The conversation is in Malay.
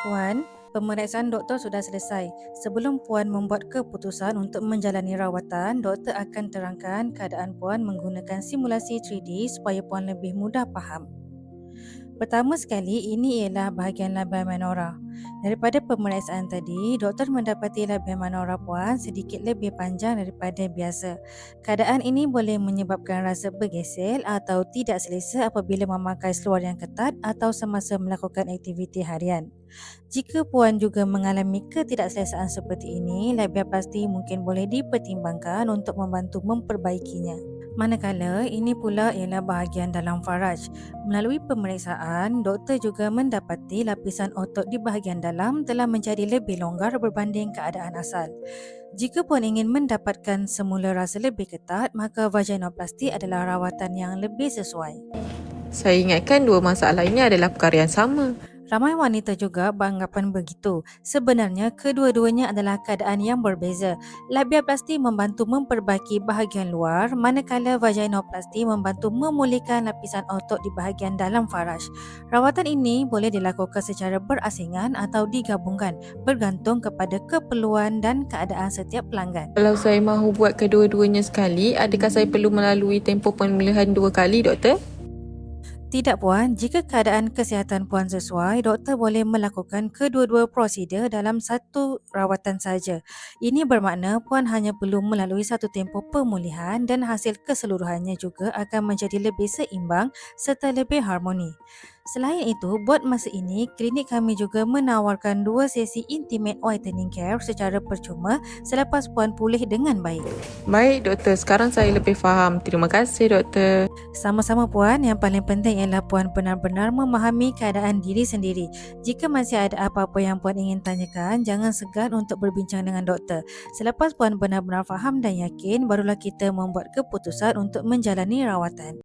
Puan, pemeriksaan doktor sudah selesai. Sebelum Puan membuat keputusan untuk menjalani rawatan, doktor akan terangkan keadaan Puan menggunakan simulasi 3D supaya Puan lebih mudah faham. Pertama sekali, ini ialah bahagian labia minora. Daripada pemeriksaan tadi, doktor mendapati labia minora Puan sedikit lebih panjang daripada biasa. Keadaan ini boleh menyebabkan rasa bergesel atau tidak selesa apabila memakai seluar yang ketat atau semasa melakukan aktiviti harian. Jika Puan juga mengalami ketidakselesaan seperti ini, labiaplasti mungkin boleh dipertimbangkan untuk membantu memperbaikinya. Manakala ini pula ialah bahagian dalam faraj. Melalui pemeriksaan, doktor juga mendapati lapisan otot di bahagian dalam telah menjadi lebih longgar berbanding keadaan asal. Jika Puan ingin mendapatkan semula rasa lebih ketat, maka vaginoplasti adalah rawatan yang lebih sesuai. Saya ingatkan dua masalah ini adalah perkara yang sama. Ramai wanita juga beranggapan begitu. Sebenarnya, kedua-duanya adalah keadaan yang berbeza. Labiaplasti membantu memperbaiki bahagian luar, manakala vaginoplasti membantu memulihkan lapisan otot di bahagian dalam faraj. Rawatan ini boleh dilakukan secara berasingan atau digabungkan, bergantung kepada keperluan dan keadaan setiap pelanggan. Kalau saya mahu buat kedua-duanya sekali, adakah saya perlu melalui tempoh pemilihan 2 kali, doktor? Tidak Puan, jika keadaan kesihatan Puan sesuai, doktor boleh melakukan kedua-dua prosedur dalam satu rawatan saja. Ini bermakna Puan hanya perlu melalui satu tempoh pemulihan dan hasil keseluruhannya juga akan menjadi lebih seimbang serta lebih harmoni. Selain itu, buat masa ini, klinik kami juga menawarkan 2 sesi intimate whitening care secara percuma selepas Puan pulih dengan baik. Baik, doktor. Sekarang saya lebih faham. Terima kasih, doktor. Sama-sama Puan, yang paling penting ialah Puan benar-benar memahami keadaan diri sendiri. Jika masih ada apa-apa yang Puan ingin tanyakan, jangan segan untuk berbincang dengan doktor. Selepas Puan benar-benar faham dan yakin, barulah kita membuat keputusan untuk menjalani rawatan.